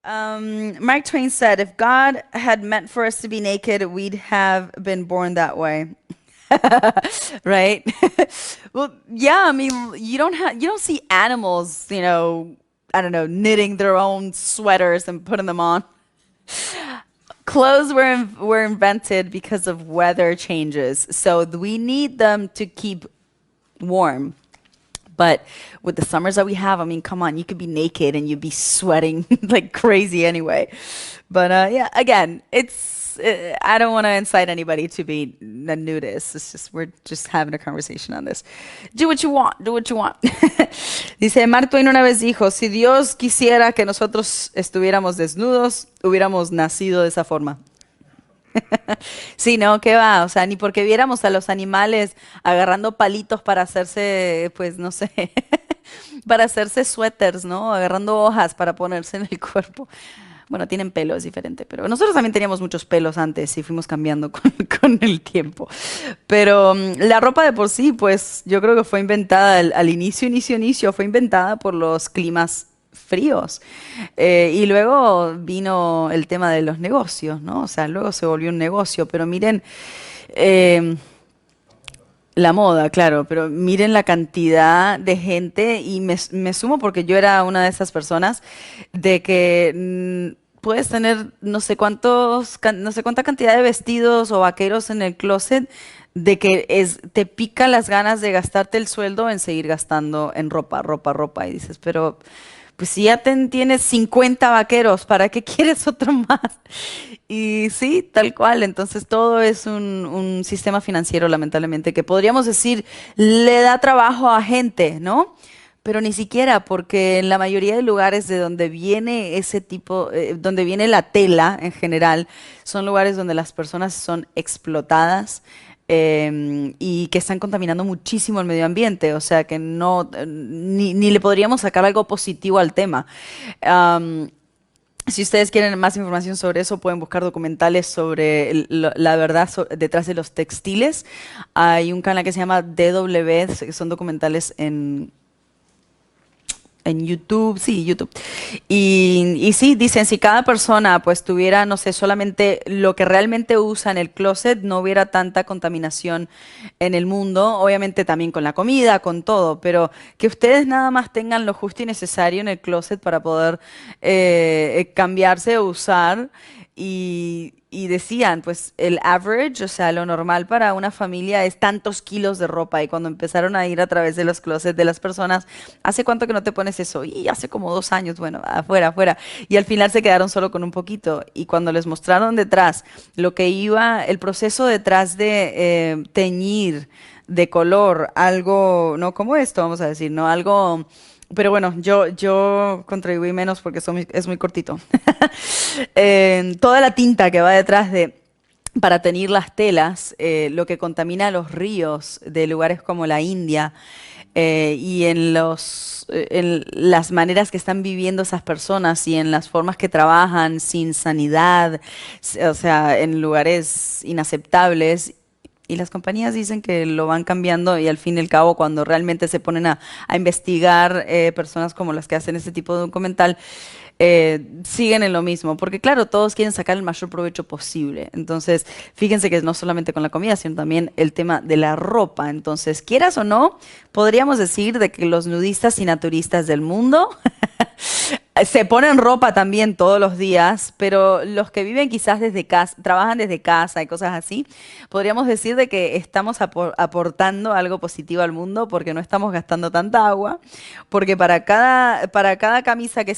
Mark Twain said, "If God had meant for us to be naked, we'd have been born that way." Right? Well, yeah, I mean, you don't see animals, I don't know, knitting their own sweaters and putting them on. Clothes were invented because of weather changes. So we need them to keep warm. But with the summers that we have, I mean, come on, you could be naked and you'd be sweating like crazy anyway. But yeah, again, I don't want to incite anybody to be a nudist. It's just, we're just having a conversation on this. Do what you want, do what you want. Dice, Mark Twain una vez dijo, si Dios quisiera que nosotros estuviéramos desnudos, hubiéramos nacido de esa forma. Sí, no, qué va, o sea, ni porque viéramos a los animales agarrando palitos para hacerse, pues no sé, para hacerse suéteres, ¿no? Agarrando hojas para ponerse en el cuerpo. Bueno, tienen pelo, es diferente, pero nosotros también teníamos muchos pelos antes y fuimos cambiando con el tiempo. Pero la ropa de por sí, pues yo creo que fue inventada al inicio, fue inventada por los climas fríos. Y luego vino el tema de los negocios, ¿no? O sea, luego se volvió un negocio, pero miren, eh, la moda, claro, pero miren la cantidad de gente y me sumo porque yo era una de esas personas de que puedes tener no sé cuánta cantidad de vestidos o vaqueros en el closet de que te pica las ganas de gastarte el sueldo en seguir gastando en ropa y dices, pero pues si ya tienes 50 vaqueros, ¿para qué quieres otro más? Y sí, tal cual. Entonces todo es un sistema financiero, lamentablemente, que podríamos decir le da trabajo a gente, ¿no? Pero ni siquiera, porque en la mayoría de lugares de donde viene ese tipo, donde viene la tela en general, son lugares donde las personas son explotadas y que están contaminando muchísimo el medio ambiente. O sea que no, ni le podríamos sacar algo positivo al tema. Am, si ustedes quieren más información sobre eso, pueden buscar documentales sobre la verdad detrás de los textiles. Hay un canal que se llama DW, que son documentales en YouTube, sí, YouTube. Y sí, dicen, si cada persona pues tuviera, no sé, solamente lo que realmente usa en el closet, no hubiera tanta contaminación en el mundo, obviamente también con la comida, con todo, pero que ustedes nada más tengan lo justo y necesario en el closet para poder cambiarse o usar. Y decían, pues el average, o sea, lo normal para una familia es tantos kilos de ropa. Y cuando empezaron a ir a través de los closets de las personas, ¿hace cuánto que no te pones eso? Y hace como 2 años, bueno, afuera, afuera. Y al final se quedaron solo con un poquito. Y cuando les mostraron detrás lo que iba, el proceso detrás de teñir de color algo, no como esto, vamos a decir, no algo. Pero bueno, yo contribuí menos porque es muy cortito. Toda la tinta que va detrás para teñir las telas, lo que contamina los ríos de lugares como la India y en las maneras que están viviendo esas personas y en las formas que trabajan sin sanidad, o sea, en lugares inaceptables. Y las compañías dicen que lo van cambiando y al fin y al cabo cuando realmente se ponen a investigar personas como las que hacen este tipo de documental, siguen en lo mismo, porque claro, todos quieren sacar el mayor provecho posible. Entonces, fíjense que no solamente con la comida, sino también el tema de la ropa. Entonces, quieras o no, podríamos decir de que los nudistas y naturistas del mundo se ponen ropa también todos los días, pero los que viven quizás desde casa, trabajan desde casa y cosas así, podríamos decir de que estamos aportando algo positivo al mundo porque no estamos gastando tanta agua, porque para cada camisa que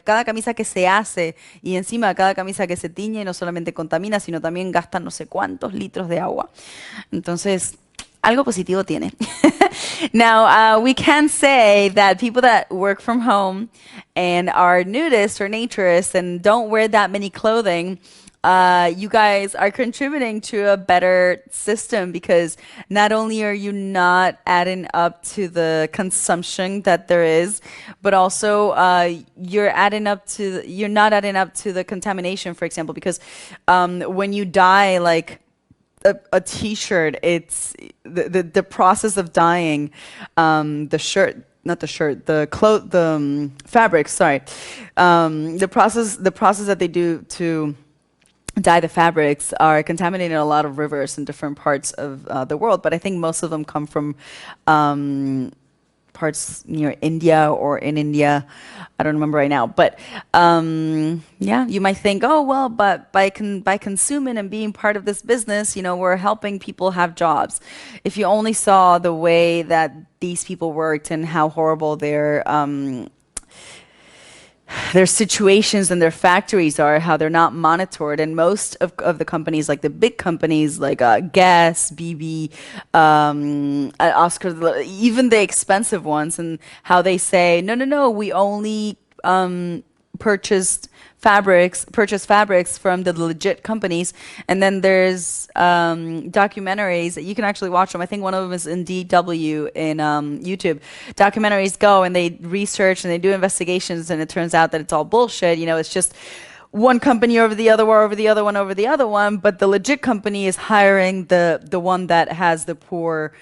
cada camisa que se hace y encima cada camisa que se tiñe no solamente contamina, sino también gasta no sé cuántos litros de agua. Entonces, algo positivo tiene. Now, we can say that people that work from home and are nudists or naturists and don't wear that many clothing, you guys are contributing to a better system because not only are you not adding up to the consumption that there is, but also you're not adding up to the contamination, for example, because when you dye like a t-shirt, it's the process of dyeing the shirt, not the shirt, the fabrics. Sorry, the process that they do to dye the fabrics are contaminating a lot of rivers in different parts of the world. But I think most of them come from um, parts near India or in India. I don't remember right now. But yeah, you might think, oh well, but by consuming and being part of this business, we're helping people have jobs. If you only saw the way that these people worked and how horrible their situations and their factories are, how they're not monitored. And most of the companies, like the big companies like Guess, BB, Oscar, even the expensive ones, and how they say, no, no, no, we only purchase fabrics from the legit companies. And then there's documentaries that you can actually watch them. I think one of them is in DW in YouTube. Documentaries go and they research and they do investigations, and it turns out that it's all bullshit. It's just one company over the other one, over the other one, over the other one, but the legit company is hiring the one that has the poor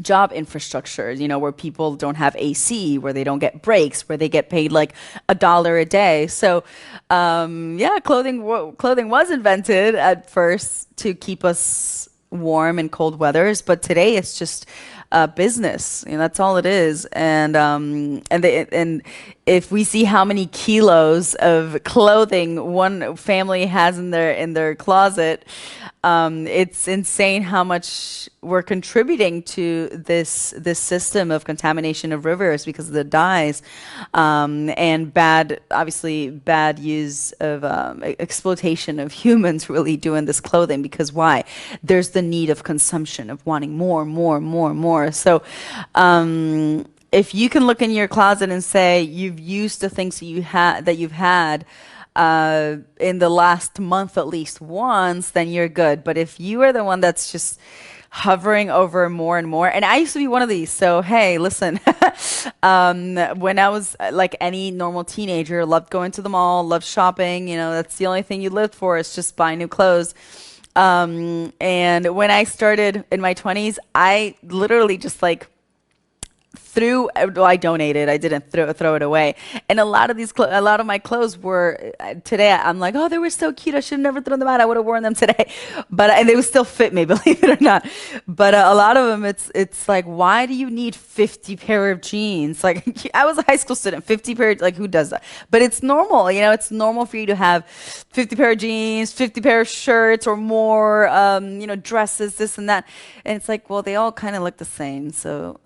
job infrastructure, where people don't have AC, where they don't get breaks, where they get paid like $1 a day. So, yeah, clothing was invented at first to keep us warm in cold weathers, but today it's just business. That's all it is. And if we see how many kilos of clothing one family has in their closet, it's insane how much we're contributing to this system of contamination of rivers because of the dyes, and obviously bad use of exploitation of humans really doing this clothing. Because why? There's the need of consumption, of wanting more, more, more, more. So if you can look in your closet and say you've used the things that you've had in the last month at least once, then you're good. But if you are the one that's just hovering over more and more, and I used to be one of these, so hey, listen, when I was like any normal teenager, loved going to the mall, loved shopping, that's the only thing you lived for, is just buy new clothes. And when I started in my 20s, I literally just like I donated. I didn't throw it away. And a lot of my clothes were today. I'm like, oh, they were so cute. I should have never thrown them out. I would have worn them today, and they would still fit me, believe it or not. But a lot of them, it's like, why do you need 50 pair of jeans? Like, I was a high school student, 50 pair. Like, who does that? But it's normal. It's normal for you to have 50 pair of jeans, 50 pair of shirts, or more. Dresses, this and that. And it's like, well, they all kind of look the same. So.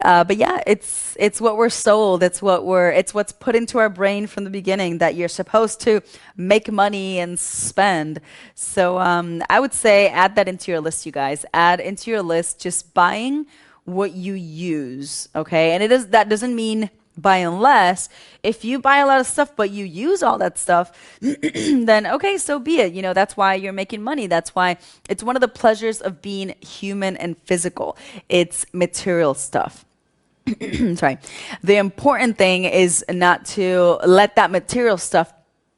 But yeah, it's what we're sold. It's what's put into our brain from the beginning, that you're supposed to make money and spend. So I would say add that into your list, you guys. Add into your list just buying what you use. Okay, and that doesn't mean buying less. If you buy a lot of stuff but you use all that stuff, then okay, so be it. That's why you're making money. That's why it's one of the pleasures of being human and physical. It's material stuff. Sorry. The important thing is not to let that material stuff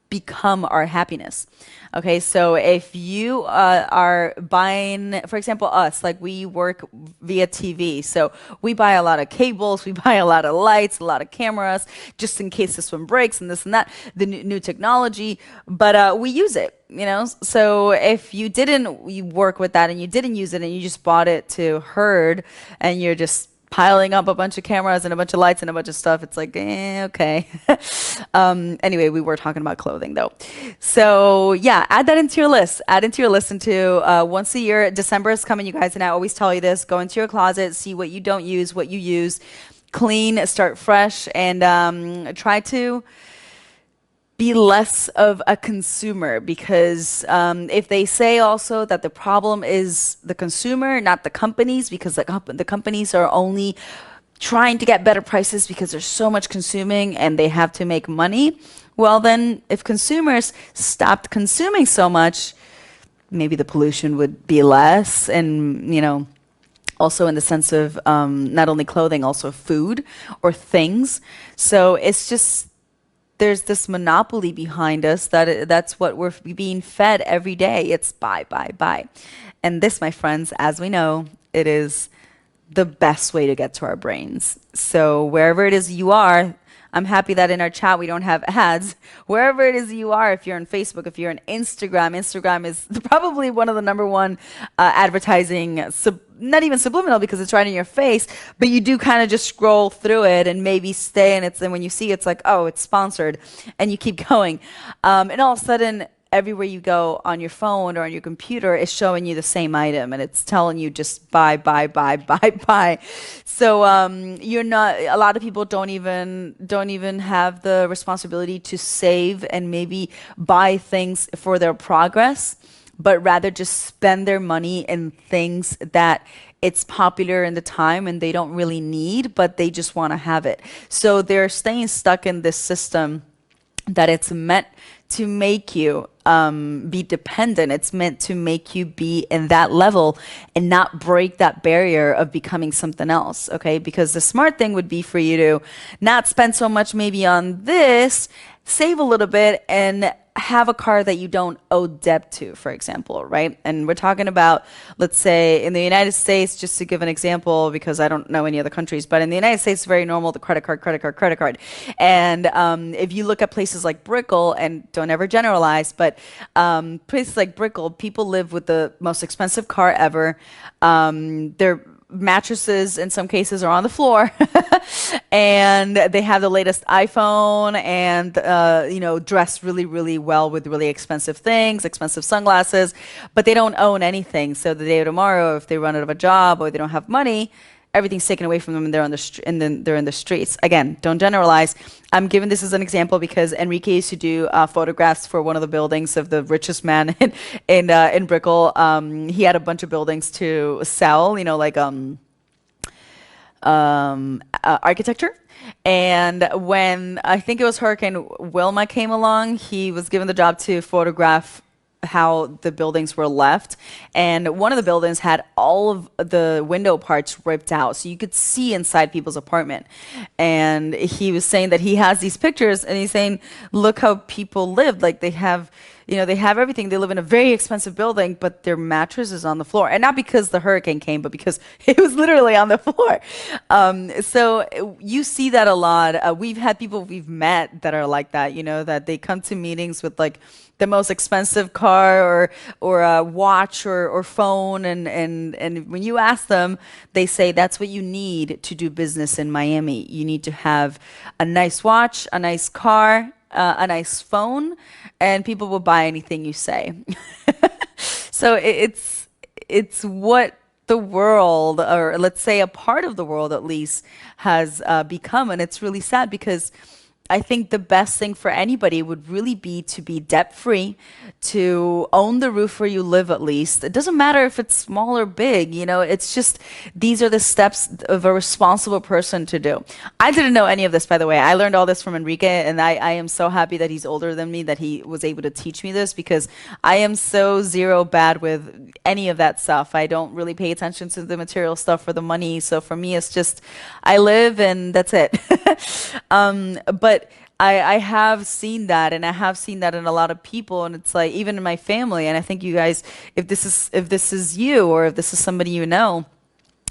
become our happiness. Okay, so if you are buying, for example, us, like we work via TV, so we buy a lot of cables, we buy a lot of lights, a lot of cameras, just in case this one breaks and this and that, the new technology, but we use it. So if you work with that and you didn't use it and you just bought it to herd and you're just piling up a bunch of cameras and a bunch of lights and a bunch of stuff, it's like, okay. Anyway, we were talking about clothing though. So yeah, add that into your list. Add into your list into once a year. December is coming, you guys, and I always tell you this: go into your closet, see what you don't use, what you use, clean, start fresh, and try to be less of a consumer. Because if they say also that the problem is the consumer, not the companies, because the companies are only trying to get better prices because there's so much consuming and they have to make money. Well, then if consumers stopped consuming so much, maybe the pollution would be less. And, also in the sense of not only clothing, also food or things. So it's just, there's this monopoly behind us that's what we're being fed every day. It's buy, buy, buy. And this, my friends, as we know, it is the best way to get to our brains. So wherever it is you are, I'm happy that in our chat we don't have ads. Wherever it is you are, if you're on Facebook, if you're on Instagram, Instagram is probably one of the number one advertising, not even subliminal because it's right in your face, but you do kind of just scroll through it and maybe stay, and when you see it's like, oh, it's sponsored, and you keep going. And all of a sudden, everywhere you go on your phone or on your computer is showing you the same item, and it's telling you just buy, buy, buy, buy, buy. So you're not. A lot of people don't even have the responsibility to save and maybe buy things for their progress, but rather just spend their money in things that it's popular in the time and they don't really need, but they just want to have it. So they're staying stuck in this system that it's meant to make you be dependent. It's meant to make you be in that level and not break that barrier of becoming something else, okay? Because the smart thing would be for you to not spend so much maybe on this, save a little bit, and have a car that you don't owe debt to, for example, right? And we're talking about, let's say, in the United States, just to give an example, because I don't know any other countries, but in the United States, it's very normal, the credit card, credit card, credit card. And if you look at places like Brickell, and don't ever generalize, but places like Brickell, people live with the most expensive car ever. Their mattresses in some cases are on the floor and they have the latest iPhone and dress really, really well with really expensive things, expensive sunglasses, but they don't own anything. So the day of tomorrow, if they run out of a job or they don't have money, everything's taken away from them and they're on and then they're in the streets. Again, don't generalize. I'm giving this as an example because Enrique used to do photographs for one of the buildings of the richest man in Brickell. He had a bunch of buildings to sell, like architecture. And when I think it was Hurricane Wilma came along, he was given the job to photograph how the buildings were left, and one of the buildings had all of the window parts ripped out so you could see inside people's apartment. And he was saying that he has these pictures and he's saying, look how people lived, like they have everything. They live in a very expensive building, but their mattress is on the floor. And not because the hurricane came, but because it was literally on the floor. So you see that a lot. We've had people we've met that are like that, that they come to meetings with like the most expensive car or a watch or phone. And when you ask them, they say that's what you need to do business in Miami. You need to have a nice watch, a nice car, a nice phone, and people will buy anything you say. So it's what the world, or let's say a part of the world at least, has become, and it's really sad because I think the best thing for anybody would really be to be debt-free, to own the roof where you live at least. It doesn't matter if it's small or big, it's just these are the steps of a responsible person to do. I didn't know any of this, by the way. I learned all this from Enrique, and I am so happy that he's older than me, that he was able to teach me this, because I am so zero bad with any of that stuff. I don't really pay attention to the material stuff or the money. So for me, it's just I live and that's it. But I have seen that, and I have seen that in a lot of people, and it's like even in my family. And I think you guys, if this is you, or if this is somebody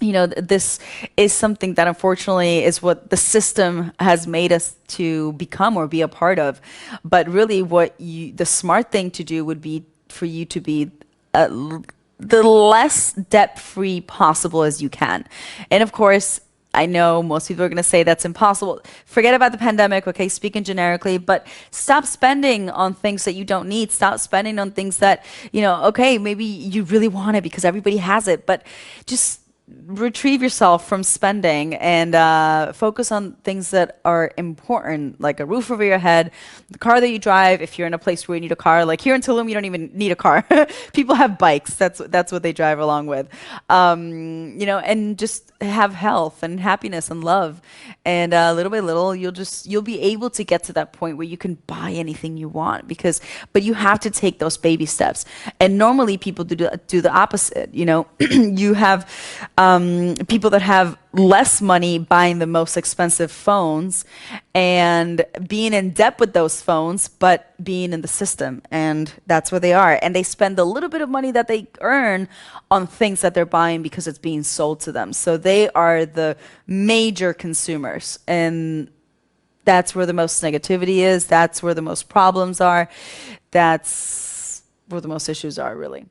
this is something that unfortunately is what the system has made us to become or be a part of. But really, the smart thing to do would be for you to be the less debt-free possible as you can. And of course, I know most people are going to say that's impossible. Forget about the pandemic, okay, speaking generically, but stop spending on things that you don't need. Stop spending on things that, okay, maybe you really want it because everybody has it, but just retrieve yourself from spending and focus on things that are important, like a roof over your head, the car that you drive. If you're in a place where you need a car, like here in Tulum, you don't even need a car. People have bikes. That's what they drive along with. And just have health and happiness and love, and little by little, you'll be able to get to that point where you can buy anything you want. But you have to take those baby steps. And normally, people do the opposite. You have people that have less money buying the most expensive phones and being in debt with those phones, but being in the system. And that's where they are. And they spend a little bit of money that they earn on things that they're buying because it's being sold to them. So they are the major consumers. And that's where the most negativity is. That's where the most problems are. That's where the most issues are, really.